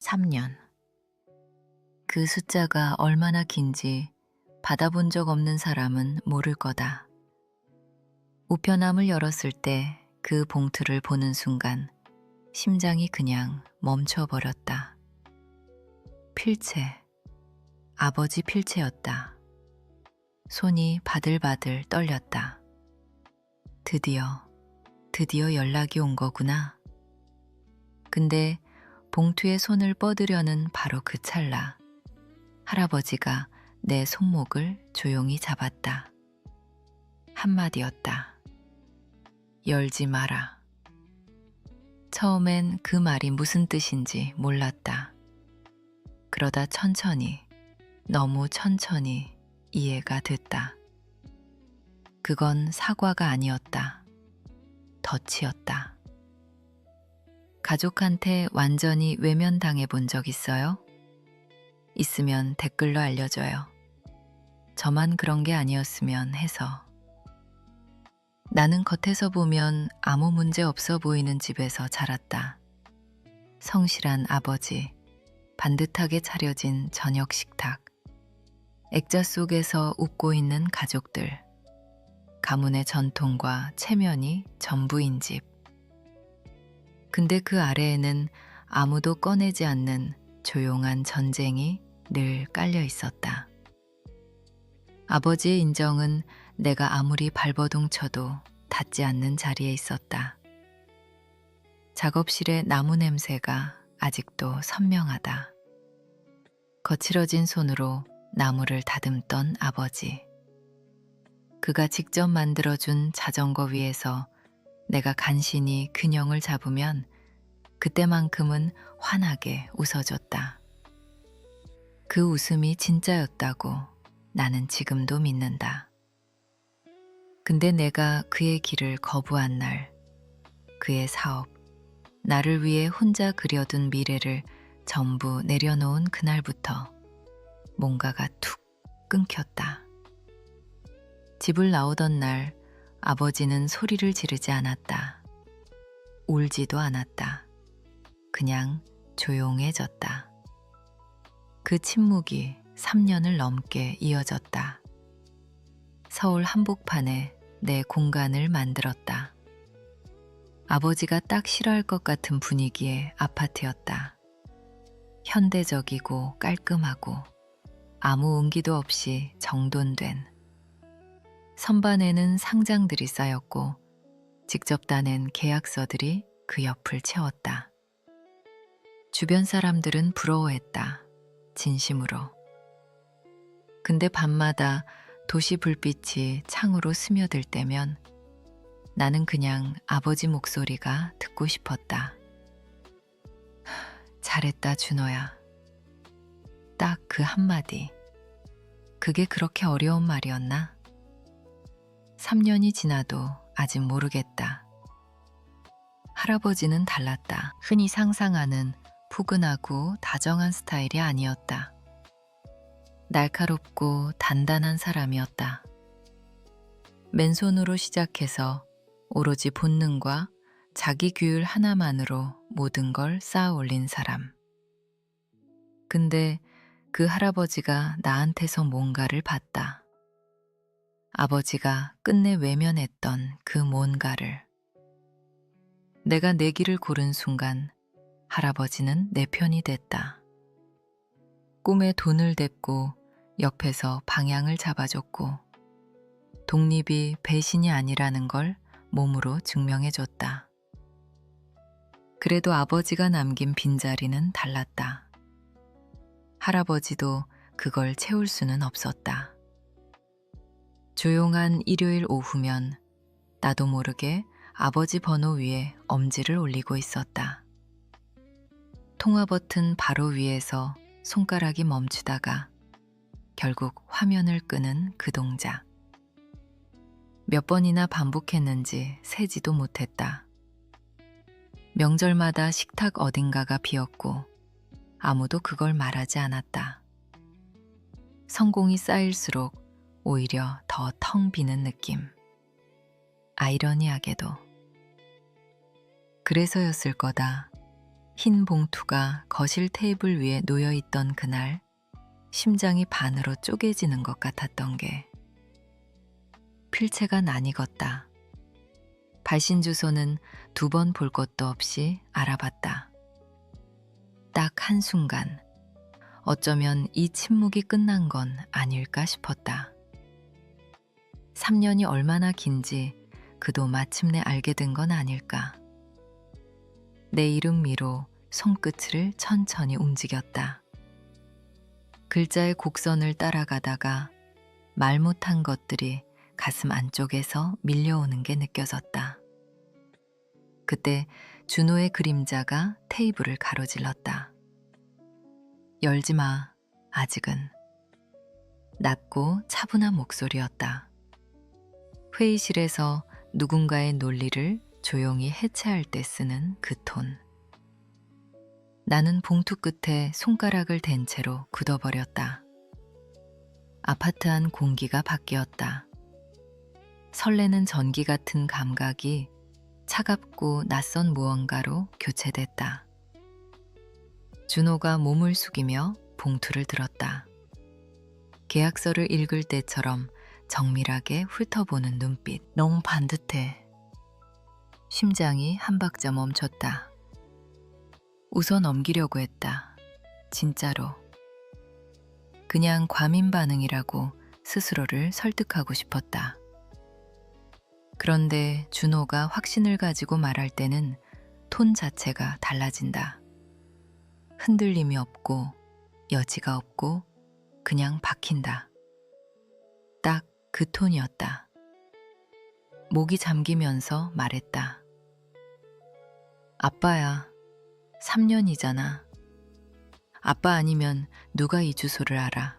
3년. 그 숫자가 얼마나 긴지 받아본 적 없는 사람은 모를 거다. 우편함을 열었을 때 그 봉투를 보는 순간 심장이 그냥 멈춰버렸다. 필체, 아버지 필체였다. 손이 바들바들 떨렸다. 드디어 연락이 온 거구나. 근데 봉투에 손을 뻗으려는 바로 그 찰나 할아버지가 내 손목을 조용히 잡았다. 한마디였다. 열지 마라. 처음엔 그 말이 무슨 뜻인지 몰랐다. 그러다 천천히, 너무 천천히 이해가 됐다. 그건 사과가 아니었다. 덫이었다. 가족한테 완전히 외면당해 본 적 있어요? 있으면 댓글로 알려줘요. 저만 그런 게 아니었으면 해서. 나는 겉에서 보면 아무 문제 없어 보이는 집에서 자랐다. 성실한 아버지, 반듯하게 차려진 저녁 식탁, 액자 속에서 웃고 있는 가족들, 가문의 전통과 체면이 전부인 집. 근데 그 아래에는 아무도 꺼내지 않는 조용한 전쟁이 늘 깔려 있었다. 아버지의 인정은 내가 아무리 발버둥 쳐도 닿지 않는 자리에 있었다. 작업실의 나무 냄새가 아직도 선명하다. 거칠어진 손으로 나무를 다듬던 아버지. 그가 직접 만들어준 자전거 위에서 내가 간신히 균형을 잡으면 그때만큼은 환하게 웃어줬다. 그 웃음이 진짜였다고 나는 지금도 믿는다. 근데 내가 그의 길을 거부한 날, 그의 사업, 나를 위해 혼자 그려둔 미래를 전부 내려놓은 그날부터 뭔가가 툭 끊겼다. 집을 나오던 날 아버지는 소리를 지르지 않았다. 울지도 않았다. 그냥 조용해졌다. 그 침묵이 3년을 넘게 이어졌다. 서울 한복판에 내 공간을 만들었다. 아버지가 딱 싫어할 것 같은 분위기의 아파트였다. 현대적이고 깔끔하고 아무 온기도 없이 정돈된. 선반에는 상장들이 쌓였고 직접 따낸 계약서들이 그 옆을 채웠다. 주변 사람들은 부러워했다. 진심으로. 근데 밤마다 도시 불빛이 창으로 스며들 때면 나는 그냥 아버지 목소리가 듣고 싶었다. 잘했다, 준호야. 딱 그 한마디. 그게 그렇게 어려운 말이었나? 3년이 지나도 아직 모르겠다. 할아버지는 달랐다. 흔히 상상하는 푸근하고 다정한 스타일이 아니었다. 날카롭고 단단한 사람이었다. 맨손으로 시작해서 오로지 본능과 자기 규율 하나만으로 모든 걸 쌓아 올린 사람. 근데 그 할아버지가 나한테서 뭔가를 봤다. 아버지가 끝내 외면했던 그 뭔가를. 내가 내 길을 고른 순간 할아버지는 내 편이 됐다. 꿈에 돈을 댔고 옆에서 방향을 잡아줬고 독립이 배신이 아니라는 걸 몸으로 증명해줬다. 그래도 아버지가 남긴 빈자리는 달랐다. 할아버지도 그걸 채울 수는 없었다. 조용한 일요일 오후면 나도 모르게 아버지 번호 위에 엄지를 올리고 있었다. 통화 버튼 바로 위에서 손가락이 멈추다가 결국 화면을 끄는 그 동작. 몇 번이나 반복했는지 세지도 못했다. 명절마다 식탁 어딘가가 비었고 아무도 그걸 말하지 않았다. 성공이 쌓일수록 오히려 더 텅 비는 느낌. 아이러니하게도. 그래서였을 거다. 흰 봉투가 거실 테이블 위에 놓여 있던 그날 심장이 반으로 쪼개지는 것 같았던 게 필체가 낯익었다. 발신 주소는 2번 볼 것도 없이 알아봤다. 딱 한순간 어쩌면 이 침묵이 끝난 건 아닐까 싶었다. 3년이 얼마나 긴지 그도 마침내 알게 된 건 아닐까. 내 이름 위로 손끝을 천천히 움직였다. 글자의 곡선을 따라가다가 말 못한 것들이 가슴 안쪽에서 밀려오는 게 느껴졌다. 그때 준호의 그림자가 테이블을 가로질렀다. 열지 마, 아직은. 낮고 차분한 목소리였다. 회의실에서 누군가의 논리를 조용히 해체할 때 쓰는 그 톤. 나는 봉투 끝에 손가락을 댄 채로 굳어버렸다. 아파트 안 공기가 바뀌었다. 설레는 전기 같은 감각이 차갑고 낯선 무언가로 교체됐다. 준호가 몸을 숙이며 봉투를 들었다. 계약서를 읽을 때처럼 정밀하게 훑어보는 눈빛. 너무 반듯해. 심장이 한 박자 멈췄다. 웃어 넘기려고 했다. 진짜로. 그냥 과민 반응이라고 스스로를 설득하고 싶었다. 그런데 준호가 확신을 가지고 말할 때는 톤 자체가 달라진다. 흔들림이 없고 여지가 없고 그냥 박힌다. 딱 그 톤이었다. 목이 잠기면서 말했다. 아빠야, 3년이잖아. 아빠 아니면 누가 이 주소를 알아?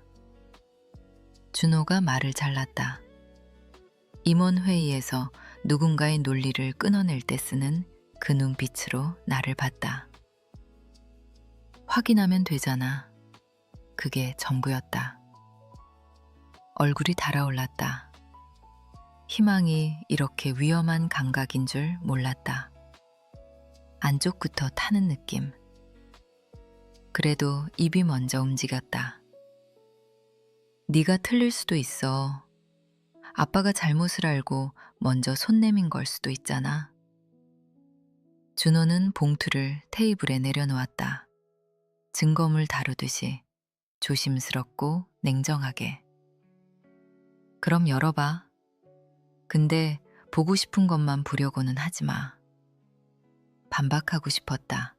준호가 말을 잘랐다. 임원회의에서 누군가의 논리를 끊어낼 때 쓰는 그 눈빛으로 나를 봤다. 확인하면 되잖아. 그게 전부였다. 얼굴이 달아올랐다. 희망이 이렇게 위험한 감각인 줄 몰랐다. 안쪽부터 타는 느낌. 그래도 입이 먼저 움직였다. 네가 틀릴 수도 있어. 아빠가 잘못을 알고 먼저 손 내민 걸 수도 있잖아. 준호는 봉투를 테이블에 내려놓았다. 증거물 다루듯이 조심스럽고 냉정하게. 그럼 열어봐. 근데 보고 싶은 것만 보려고는 하지 마. 반박하고 싶었다.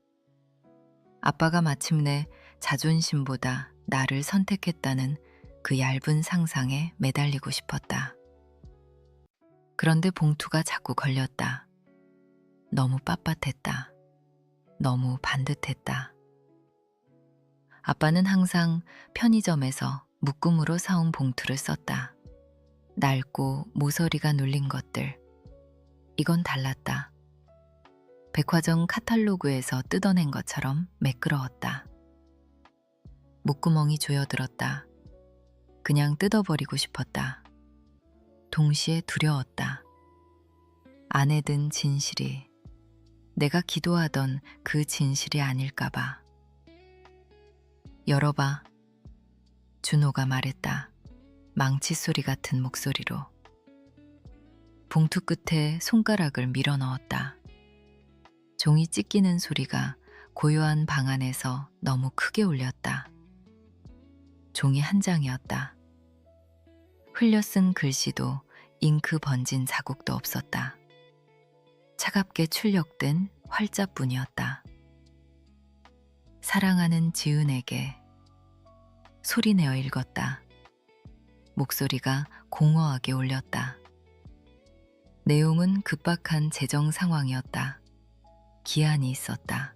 아빠가 마침내 자존심보다 나를 선택했다는 그 얇은 상상에 매달리고 싶었다. 그런데 봉투가 자꾸 걸렸다. 너무 빳빳했다. 너무 반듯했다. 아빠는 항상 편의점에서 묶음으로 사온 봉투를 썼다. 낡고 모서리가 눌린 것들. 이건 달랐다. 백화점 카탈로그에서 뜯어낸 것처럼 매끄러웠다. 목구멍이 조여들었다. 그냥 뜯어버리고 싶었다. 동시에 두려웠다. 안에 든 진실이 내가 기도하던 그 진실이 아닐까봐. 열어봐. 준호가 말했다. 망치 소리 같은 목소리로. 봉투 끝에 손가락을 밀어 넣었다. 종이 찢기는 소리가 고요한 방 안에서 너무 크게 울렸다. 종이 한 장이었다. 흘려 쓴 글씨도 잉크 번진 자국도 없었다. 차갑게 출력된 활자뿐이었다. 사랑하는 지은에게. 소리내어 읽었다. 목소리가 공허하게 울렸다. 내용은 급박한 재정 상황이었다. 기한이 있었다.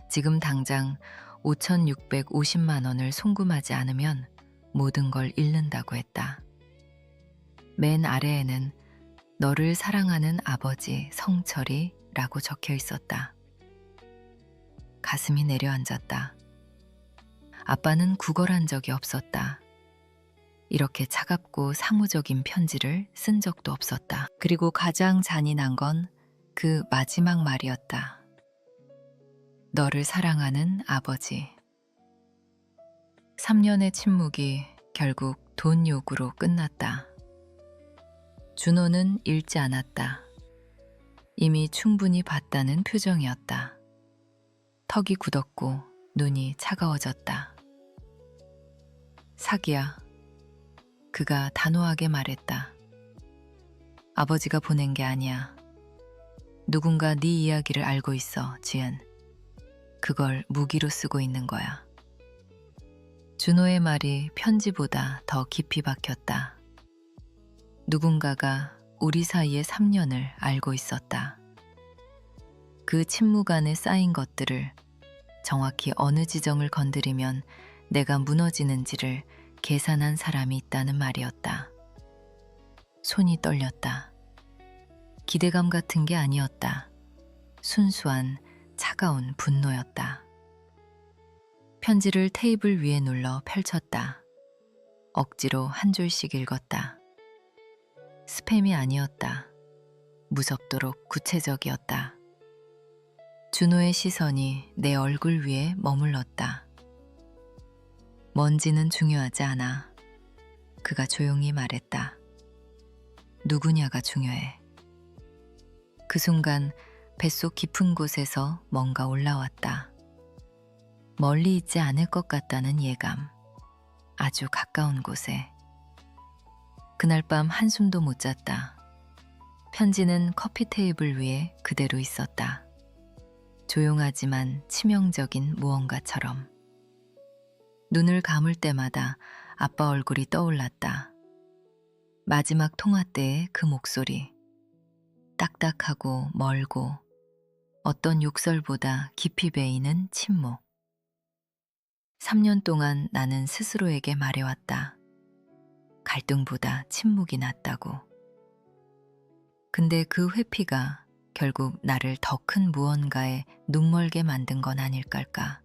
지금 당장 5,650만 원을 송금하지 않으면 모든 걸 잃는다고 했다. 맨 아래에는 너를 사랑하는 아버지 성철이라고 적혀 있었다. 가슴이 내려앉았다. 아빠는 구걸한 적이 없었다. 이렇게 차갑고 사무적인 편지를 쓴 적도 없었다. 그리고 가장 잔인한 건 그 마지막 말이었다. 너를 사랑하는 아버지. 3년의 침묵이 결국 돈 요구로 끝났다. 준호는 읽지 않았다. 이미 충분히 봤다는 표정이었다. 턱이 굳었고 눈이 차가워졌다. 사기야. 그가 단호하게 말했다. 아버지가 보낸 게 아니야. 누군가 네 이야기를 알고 있어, 지은. 그걸 무기로 쓰고 있는 거야. 준호의 말이 편지보다 더 깊이 박혔다. 누군가가 우리 사이의 3년을 알고 있었다. 그 침묵 안에 쌓인 것들을 정확히 어느 지점을 건드리면 내가 무너지는지를 계산한 사람이 있다는 말이었다. 손이 떨렸다. 기대감 같은 게 아니었다. 순수한 차가운 분노였다. 편지를 테이블 위에 눌러 펼쳤다. 억지로 한 줄씩 읽었다. 스팸이 아니었다. 무섭도록 구체적이었다. 준호의 시선이 내 얼굴 위에 머물렀다. 뭔지는 중요하지 않아. 그가 조용히 말했다. 누구냐가 중요해. 그 순간 뱃속 깊은 곳에서 뭔가 올라왔다. 멀리 있지 않을 것 같다는 예감. 아주 가까운 곳에. 그날 밤 한숨도 못 잤다. 편지는 커피 테이블 위에 그대로 있었다. 조용하지만 치명적인 무언가처럼. 눈을 감을 때마다 아빠 얼굴이 떠올랐다. 마지막 통화 때의 그 목소리. 딱딱하고 멀고 어떤 욕설보다 깊이 배이는 침묵. 3년 동안 나는 스스로에게 말해왔다. 갈등보다 침묵이 낫다고. 근데 그 회피가 결국 나를 더 큰 무언가에 눈멀게 만든 건 아닐까.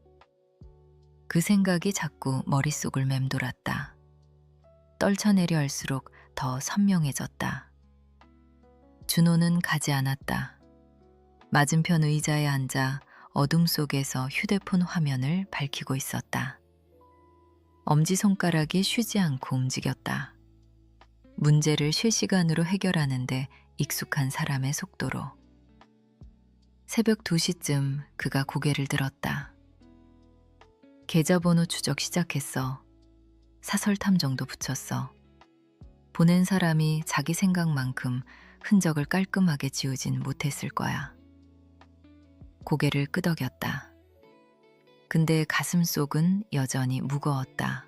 그 생각이 자꾸 머릿속을 맴돌았다. 떨쳐내려 할수록 더 선명해졌다. 준호는 가지 않았다. 맞은편 의자에 앉아 어둠 속에서 휴대폰 화면을 밝히고 있었다. 엄지손가락이 쉬지 않고 움직였다. 문제를 실시간으로 해결하는데 익숙한 사람의 속도로. 새벽 2시쯤 그가 고개를 들었다. 계좌번호 추적 시작했어. 사설 탐정도 붙였어. 보낸 사람이 자기 생각만큼 흔적을 깔끔하게 지우진 못했을 거야. 고개를 끄덕였다. 근데 가슴속은 여전히 무거웠다.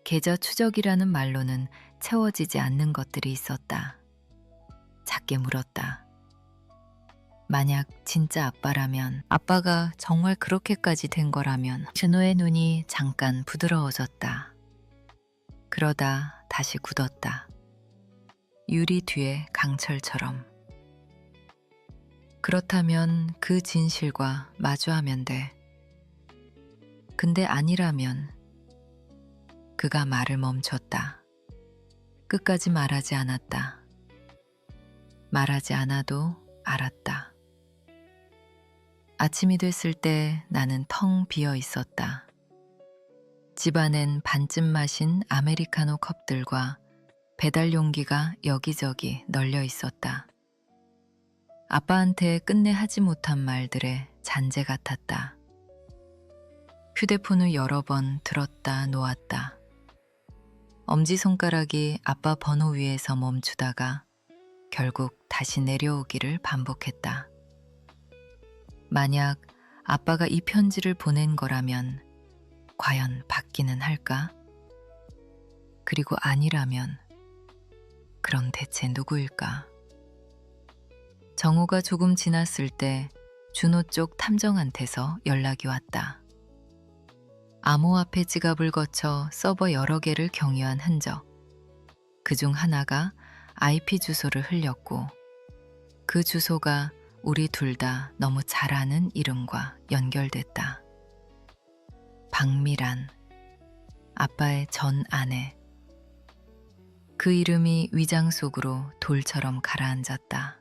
계좌 추적이라는 말로는 채워지지 않는 것들이 있었다. 작게 물었다. 만약 진짜 아빠라면, 아빠가 정말 그렇게까지 된 거라면. 준호의 눈이 잠깐 부드러워졌다. 그러다 다시 굳었다. 유리 뒤에 강철처럼. 그렇다면 그 진실과 마주하면 돼. 근데 아니라면. 그가 말을 멈췄다. 끝까지 말하지 않았다. 말하지 않아도 알았다. 아침이 됐을 때 나는 텅 비어 있었다. 집안엔 반쯤 마신 아메리카노 컵들과 배달 용기가 여기저기 널려 있었다. 아빠한테 끝내 하지 못한 말들의 잔재 같았다. 휴대폰을 여러 번 들었다 놓았다. 엄지손가락이 아빠 번호 위에서 멈추다가 결국 다시 내려오기를 반복했다. 만약 아빠가 이 편지를 보낸 거라면 과연 받기는 할까? 그리고 아니라면 그럼 대체 누구일까? 정오가 조금 지났을 때 준호 쪽 탐정한테서 연락이 왔다. 암호화폐 지갑을 거쳐 서버 여러 개를 경유한 흔적. 그중 하나가 IP 주소를 흘렸고 그 주소가 우리 둘 다 너무 잘 아는 이름과 연결됐다. 박미란, 아빠의 전 아내. 그 이름이 위장 속으로 돌처럼 가라앉았다.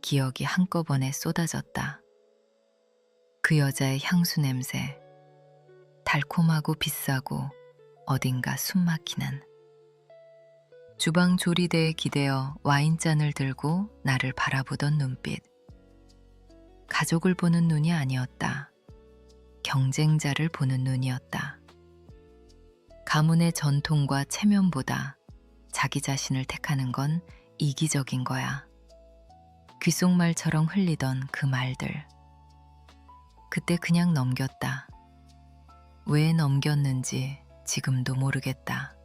기억이 한꺼번에 쏟아졌다. 그 여자의 향수 냄새, 달콤하고 비싸고 어딘가 숨막히는. 주방 조리대에 기대어 와인잔을 들고 나를 바라보던 눈빛. 가족을 보는 눈이 아니었다. 경쟁자를 보는 눈이었다. 가문의 전통과 체면보다 자기 자신을 택하는 건 이기적인 거야. 귓속말처럼 흘리던 그 말들. 그때 그냥 넘겼다. 왜 넘겼는지 지금도 모르겠다.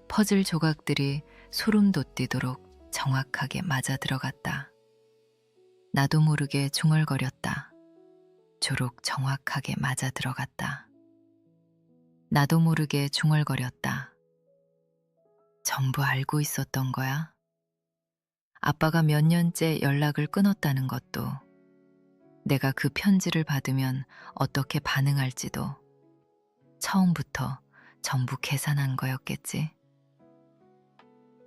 퍼즐 조각들이 소름 돋도록 정확하게 맞아 들어갔다. 나도 모르게 중얼거렸다. 조록 정확하게 맞아 들어갔다. 나도 모르게 중얼거렸다. 전부 알고 있었던 거야? 아빠가 몇 년째 연락을 끊었다는 것도, 내가 그 편지를 받으면 어떻게 반응할지도 처음부터 전부 계산한 거였겠지.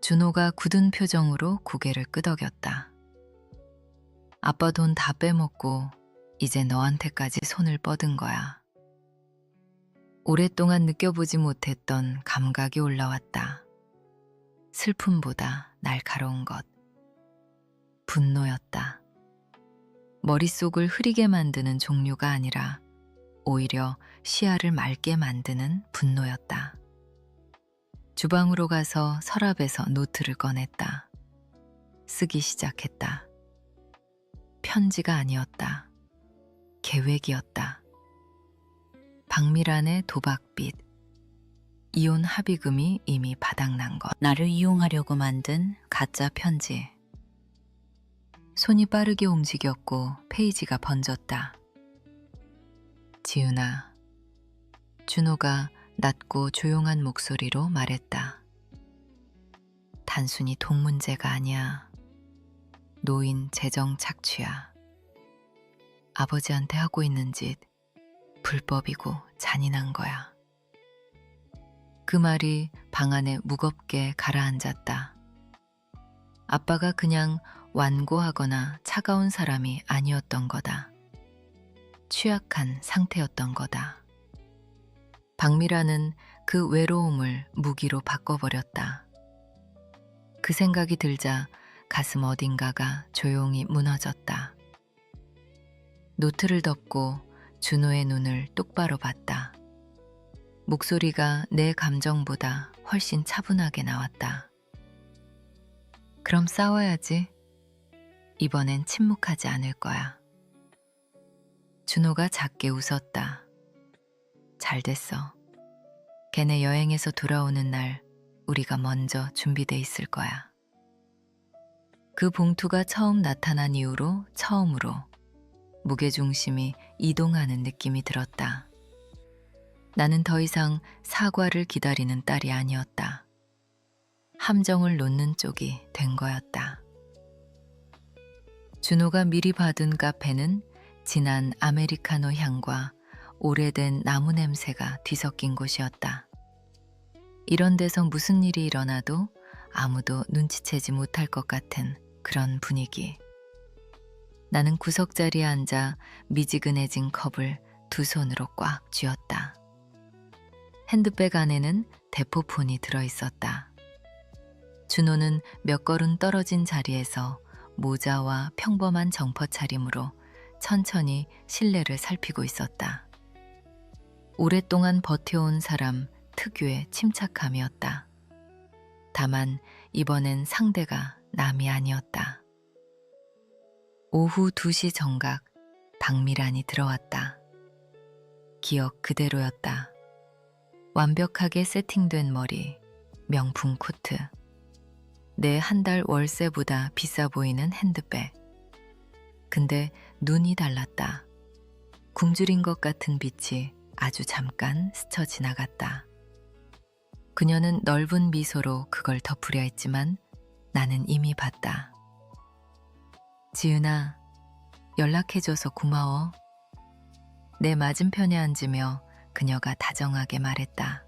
준호가 굳은 표정으로 고개를 끄덕였다. 아빠 돈 다 빼먹고 이제 너한테까지 손을 뻗은 거야. 오랫동안 느껴보지 못했던 감각이 올라왔다. 슬픔보다 날카로운 것. 분노였다. 머릿속을 흐리게 만드는 종류가 아니라 오히려 시야를 맑게 만드는 분노였다. 주방으로 가서 서랍에서 노트를 꺼냈다. 쓰기 시작했다. 편지가 아니었다. 계획이었다. 박미란의 도박빚. 이혼 합의금이 이미 바닥난 것. 나를 이용하려고 만든 가짜 편지. 손이 빠르게 움직였고 페이지가 번졌다. 지은아. 준호가 낮고 조용한 목소리로 말했다. 단순히 돈 문제가 아니야. 노인 재정 착취야. 아버지한테 하고 있는 짓 불법이고 잔인한 거야. 그 말이 방 안에 무겁게 가라앉았다. 아빠가 그냥 완고하거나 차가운 사람이 아니었던 거다. 취약한 상태였던 거다. 박미라는 그 외로움을 무기로 바꿔버렸다. 그 생각이 들자 가슴 어딘가가 조용히 무너졌다. 노트를 덮고 준호의 눈을 똑바로 봤다. 목소리가 내 감정보다 훨씬 차분하게 나왔다. 그럼 싸워야지. 이번엔 침묵하지 않을 거야. 준호가 작게 웃었다. 잘 됐어. 걔네 여행에서 돌아오는 날 우리가 먼저 준비돼 있을 거야. 그 봉투가 처음 나타난 이후로 처음으로 무게중심이 이동하는 느낌이 들었다. 나는 더 이상 사과를 기다리는 딸이 아니었다. 함정을 놓는 쪽이 된 거였다. 준호가 미리 받은 카페는 진한 아메리카노 향과 오래된 나무 냄새가 뒤섞인 곳이었다. 이런 데서 무슨 일이 일어나도 아무도 눈치채지 못할 것 같은 그런 분위기. 나는 구석자리에 앉아 미지근해진 컵을 두 손으로 꽉 쥐었다. 핸드백 안에는 대포폰이 들어있었다. 준호는 몇 걸음 떨어진 자리에서 모자와 평범한 점퍼 차림으로 천천히 실내를 살피고 있었다. 오랫동안 버텨온 사람 특유의 침착함이었다. 다만 이번엔 상대가 남이 아니었다. 오후 2시 정각 박미란이 들어왔다. 기억 그대로였다. 완벽하게 세팅된 머리, 명품 코트, 내 한 달 월세보다 비싸 보이는 핸드백. 근데 눈이 달랐다. 굶주린 것 같은 빛이 아주 잠깐 스쳐 지나갔다. 그녀는 넓은 미소로 그걸 덮으려 했지만 나는 이미 봤다. 지은아, 연락해줘서 고마워. 내 맞은편에 앉으며 그녀가 다정하게 말했다.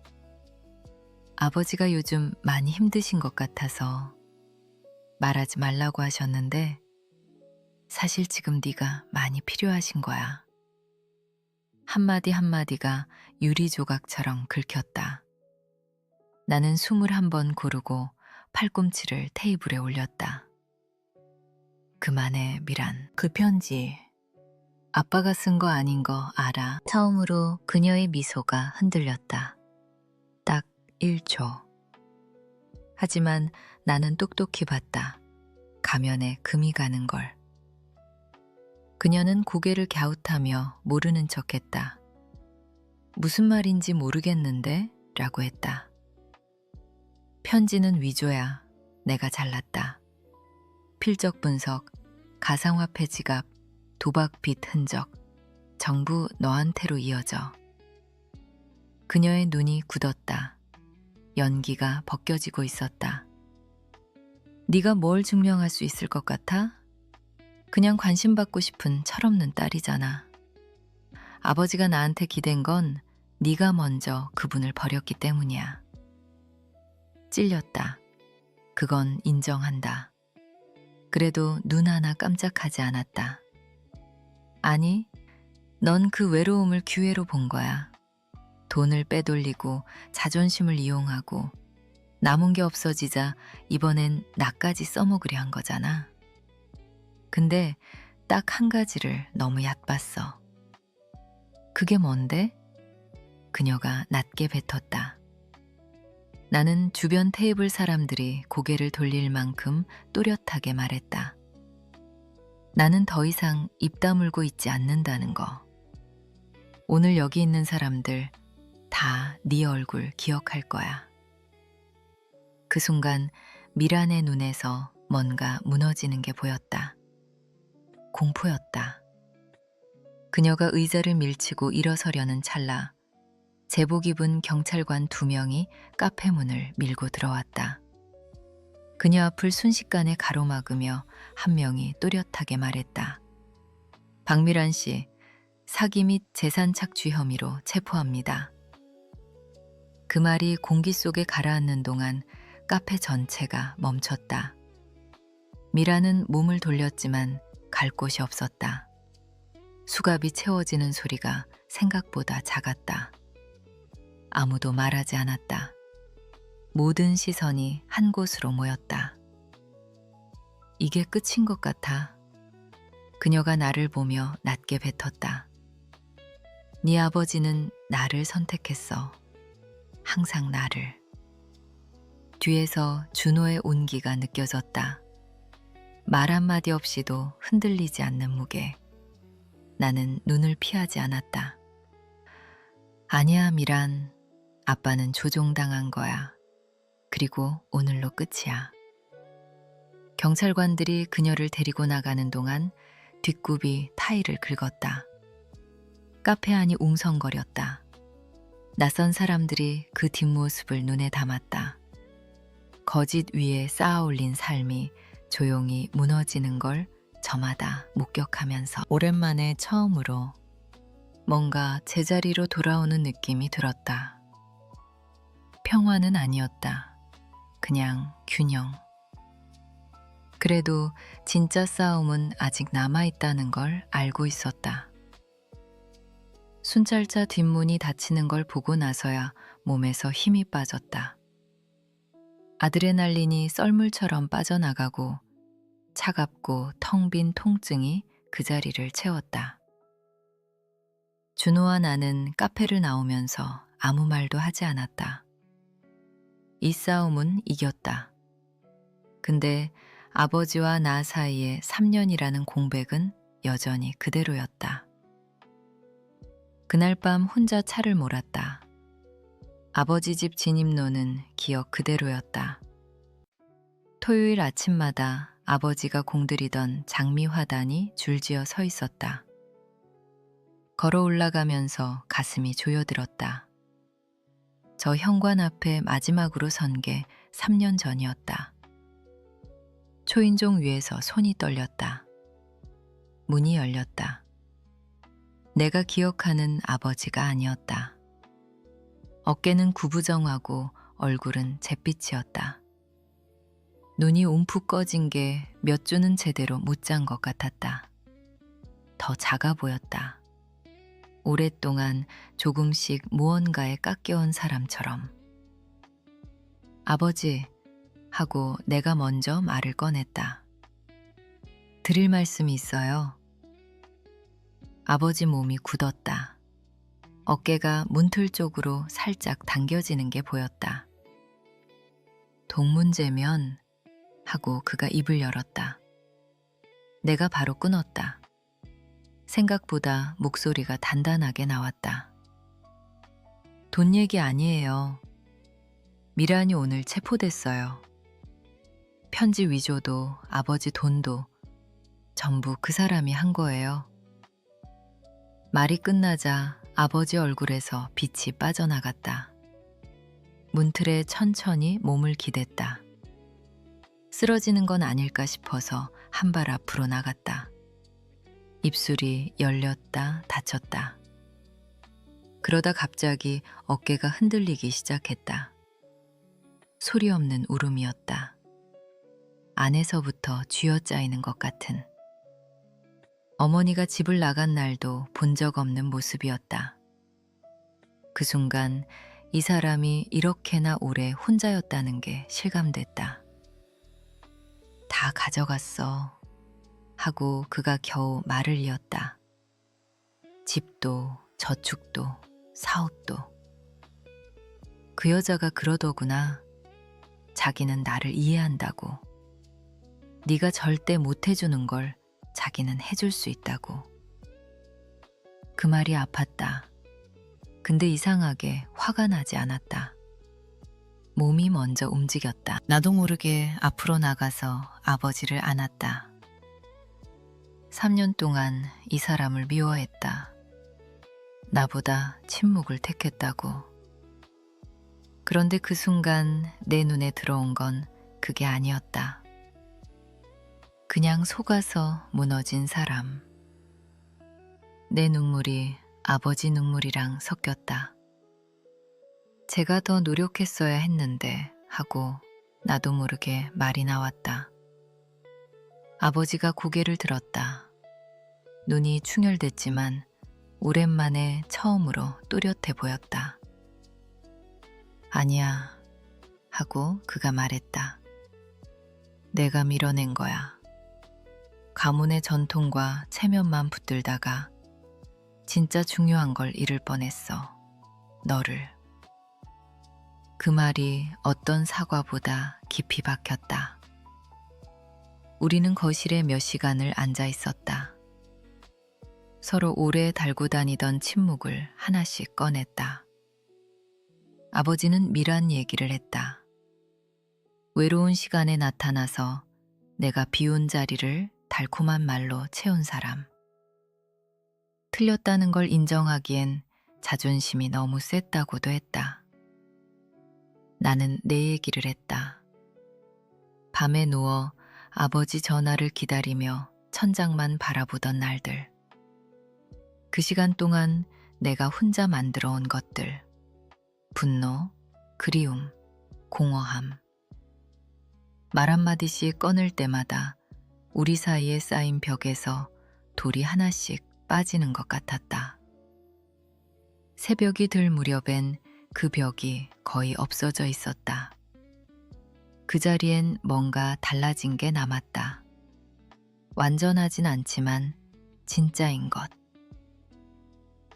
아버지가 요즘 많이 힘드신 것 같아서 말하지 말라고 하셨는데 사실 지금 네가 많이 필요하신 거야. 한마디 한마디가 유리 조각처럼 긁혔다. 나는 숨을 한 번 고르고 팔꿈치를 테이블에 올렸다. 그만해, 미란. 그 편지 아빠가 쓴 거 아닌 거 알아. 처음으로 그녀의 미소가 흔들렸다. 딱 1초. 하지만 나는 똑똑히 봤다. 가면에 금이 가는 걸. 그녀는 고개를 갸웃하며 모르는 척했다. 무슨 말인지 모르겠는데? 라고 했다. 편지는 위조야. 내가 잘났다. 필적 분석, 가상화폐 지갑, 도박 빚 흔적, 전부 너한테로 이어져. 그녀의 눈이 굳었다. 연기가 벗겨지고 있었다. 네가 뭘 증명할 수 있을 것 같아? 그냥 관심받고 싶은 철없는 딸이잖아. 아버지가 나한테 기댄 건 네가 먼저 그분을 버렸기 때문이야. 찔렸다. 그건 인정한다. 그래도 눈 하나 깜짝하지 않았다. 아니, 넌 그 외로움을 기회로 본 거야. 돈을 빼돌리고 자존심을 이용하고 남은 게 없어지자 이번엔 나까지 써먹으려 한 거잖아. 근데 딱 한 가지를 너무 얕봤어. 그게 뭔데? 그녀가 낮게 뱉었다. 나는 주변 테이블 사람들이 고개를 돌릴 만큼 또렷하게 말했다. 나는 더 이상 입 다물고 있지 않는다는 거. 오늘 여기 있는 사람들 다 네 얼굴 기억할 거야. 그 순간 미란의 눈에서 뭔가 무너지는 게 보였다. 공포였다. 그녀가 의자를 밀치고 일어서려는 찰나 제복 입은 경찰관 2명이 카페 문을 밀고 들어왔다. 그녀 앞을 순식간에 가로막으며 한 명이 또렷하게 말했다. 박미란 씨, 사기 및 재산 착취 혐의로 체포합니다. 그 말이 공기 속에 가라앉는 동안 카페 전체가 멈췄다. 미란은 몸을 돌렸지만 갈 곳이 없었다. 수갑이 채워지는 소리가 생각보다 작았다. 아무도 말하지 않았다. 모든 시선이 한 곳으로 모였다. 이게 끝인 것 같아. 그녀가 나를 보며 낮게 뱉었다. 네 아버지는 나를 선택했어. 항상 나를. 뒤에서 준호의 온기가 느껴졌다. 말 한마디 없이도 흔들리지 않는 무게. 나는 눈을 피하지 않았다. 아니야, 미란. 아빠는 조종당한 거야. 그리고 오늘로 끝이야. 경찰관들이 그녀를 데리고 나가는 동안 뒷굽이 타일을 긁었다. 카페 안이 웅성거렸다. 낯선 사람들이 그 뒷모습을 눈에 담았다. 거짓 위에 쌓아 올린 삶이 조용히 무너지는 걸 저마다 목격하면서 오랜만에 처음으로 뭔가 제자리로 돌아오는 느낌이 들었다. 평화는 아니었다. 그냥 균형. 그래도 진짜 싸움은 아직 남아있다는 걸 알고 있었다. 순찰차 뒷문이 닫히는 걸 보고 나서야 몸에서 힘이 빠졌다. 아드레날린이 썰물처럼 빠져나가고 차갑고 텅 빈 통증이 그 자리를 채웠다. 준호와 나는 카페를 나오면서 아무 말도 하지 않았다. 이 싸움은 이겼다. 근데 아버지와 나 사이의 3년이라는 공백은 여전히 그대로였다. 그날 밤 혼자 차를 몰았다. 아버지 집 진입로는 기억 그대로였다. 토요일 아침마다 아버지가 공들이던 장미 화단이 줄지어 서 있었다. 걸어 올라가면서 가슴이 조여들었다. 저 현관 앞에 마지막으로 선 게 3년 전이었다. 초인종 위에서 손이 떨렸다. 문이 열렸다. 내가 기억하는 아버지가 아니었다. 어깨는 구부정하고 얼굴은 잿빛이었다. 눈이 움푹 꺼진 게 몇 주는 제대로 못 잔 것 같았다. 더 작아 보였다. 오랫동안 조금씩 무언가에 깎여온 사람처럼. 아버지, 하고 내가 먼저 말을 꺼냈다. 드릴 말씀이 있어요. 아버지 몸이 굳었다. 어깨가 문틀 쪽으로 살짝 당겨지는 게 보였다. 동문제면, 하고 그가 입을 열었다. 내가 바로 끊었다. 생각보다 목소리가 단단하게 나왔다. 돈 얘기 아니에요. 미란이 오늘 체포됐어요. 편지 위조도 아버지 돈도 전부 그 사람이 한 거예요. 말이 끝나자 아버지 얼굴에서 빛이 빠져나갔다. 문틀에 천천히 몸을 기댔다. 쓰러지는 건 아닐까 싶어서 한 발 앞으로 나갔다. 입술이 열렸다 닫혔다. 그러다 갑자기 어깨가 흔들리기 시작했다. 소리 없는 울음이었다. 안에서부터 쥐어짜이는 것 같은. 어머니가 집을 나간 날도 본 적 없는 모습이었다. 그 순간 이 사람이 이렇게나 오래 혼자였다는 게 실감됐다. 다 가져갔어. 하고 그가 겨우 말을 이었다. 집도 저축도 사업도. 그 여자가 그러더구나. 자기는 나를 이해한다고. 네가 절대 못 해주는 걸 자기는 해줄 수 있다고. 그 말이 아팠다. 근데 이상하게 화가 나지 않았다. 몸이 먼저 움직였다. 나도 모르게 앞으로 나가서 아버지를 안았다. 3년 동안 이 사람을 미워했다. 나보다 침묵을 택했다고. 그런데 그 순간 내 눈에 들어온 건 그게 아니었다. 그냥 속아서 무너진 사람. 내 눈물이 아버지 눈물이랑 섞였다. 제가 더 노력했어야 했는데 하고 나도 모르게 말이 나왔다. 아버지가 고개를 들었다. 눈이 충혈됐지만 오랜만에 처음으로 또렷해 보였다. 아니야, 하고 그가 말했다. 내가 밀어낸 거야. 가문의 전통과 체면만 붙들다가 진짜 중요한 걸 잃을 뻔했어. 너를. 그 말이 어떤 사과보다 깊이 박혔다. 우리는 거실에 몇 시간을 앉아 있었다. 서로 오래 달고 다니던 침묵을 하나씩 꺼냈다. 아버지는 미란 얘기를 했다. 외로운 시간에 나타나서 내가 비운 자리를 달콤한 말로 채운 사람. 틀렸다는 걸 인정하기엔 자존심이 너무 셌다고도 했다. 나는 내 얘기를 했다. 밤에 누워 아버지 전화를 기다리며 천장만 바라보던 날들. 그 시간 동안 내가 혼자 만들어 온 것들. 분노, 그리움, 공허함. 말 한마디씩 꺼낼 때마다 우리 사이에 쌓인 벽에서 돌이 하나씩 빠지는 것 같았다. 새벽이 들 무렵엔 그 벽이 거의 없어져 있었다. 그 자리엔 뭔가 달라진 게 남았다. 완전하진 않지만 진짜인 것.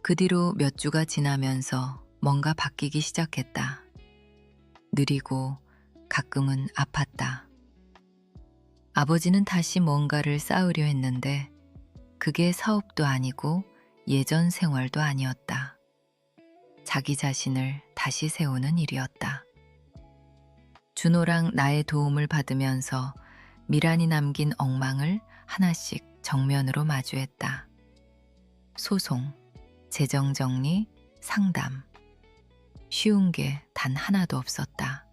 그 뒤로 몇 주가 지나면서 뭔가 바뀌기 시작했다. 느리고 가끔은 아팠다. 아버지는 다시 뭔가를 쌓으려 했는데 그게 사업도 아니고 예전 생활도 아니었다. 자기 자신을 다시 세우는 일이었다. 준호랑 나의 도움을 받으면서 미란이 남긴 엉망을 하나씩 정면으로 마주했다. 소송, 재정 정리, 상담. 쉬운 게 단 하나도 없었다.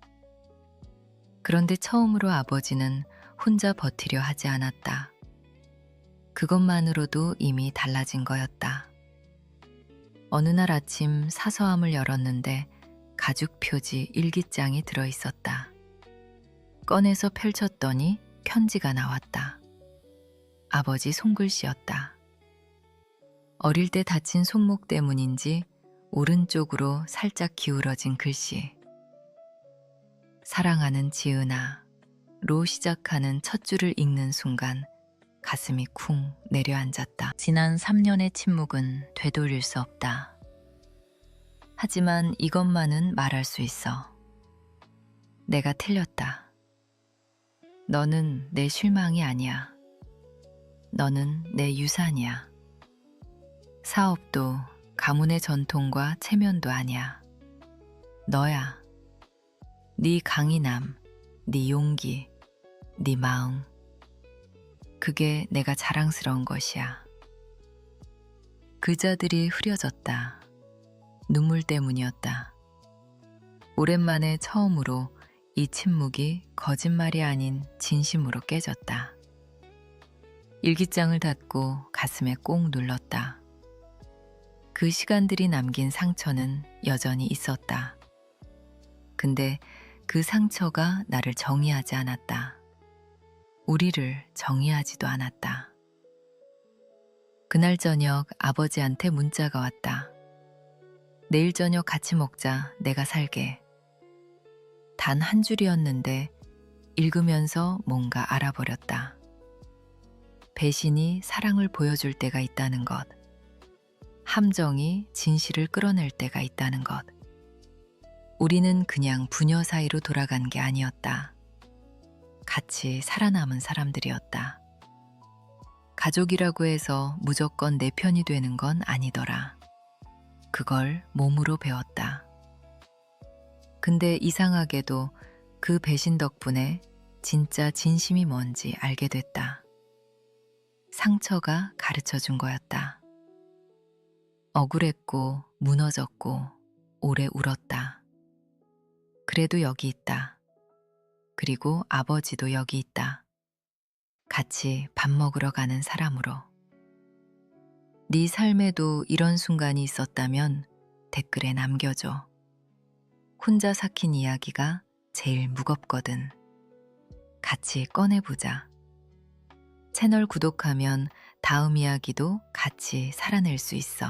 그런데 처음으로 아버지는 혼자 버티려 하지 않았다. 그것만으로도 이미 달라진 거였다. 어느 날 아침 사서함을 열었는데 가죽 표지 일기장이 들어있었다. 꺼내서 펼쳤더니 편지가 나왔다. 아버지 손글씨였다. 어릴 때 다친 손목 때문인지 오른쪽으로 살짝 기울어진 글씨. 사랑하는 지은아로 시작하는 첫 줄을 읽는 순간 가슴이 쿵 내려앉았다. 지난 3년의 침묵은 되돌릴 수 없다. 하지만 이것만은 말할 수 있어. 내가 틀렸다. 너는 내 실망이 아니야. 너는 내 유산이야. 사업도 가문의 전통과 체면도 아니야. 너야. 네 강인함, 네 용기, 네 마음. 그게 내가 자랑스러운 것이야. 글자들이 흐려졌다. 눈물 때문이었다. 오랜만에 처음으로 이 침묵이 거짓말이 아닌 진심으로 깨졌다. 일기장을 닫고 가슴에 꼭 눌렀다. 그 시간들이 남긴 상처는 여전히 있었다. 근데 그 상처가 나를 정의하지 않았다. 우리를 정의하지도 않았다. 그날 저녁 아버지한테 문자가 왔다. 내일 저녁 같이 먹자. 내가 살게. 단 한 줄이었는데 읽으면서 뭔가 알아버렸다. 배신이 사랑을 보여줄 때가 있다는 것. 함정이 진실을 끌어낼 때가 있다는 것. 우리는 그냥 부녀 사이로 돌아간 게 아니었다. 같이 살아남은 사람들이었다. 가족이라고 해서 무조건 내 편이 되는 건 아니더라. 그걸 몸으로 배웠다. 근데 이상하게도 그 배신 덕분에 진짜 진심이 뭔지 알게 됐다. 상처가 가르쳐 준 거였다. 억울했고 무너졌고 오래 울었다. 그래도 여기 있다. 그리고 아버지도 여기 있다. 같이 밥 먹으러 가는 사람으로. 네 삶에도 이런 순간이 있었다면 댓글에 남겨줘. 혼자 삭힌 이야기가 제일 무겁거든. 같이 꺼내보자. 채널 구독하면 다음 이야기도 같이 살아낼 수 있어.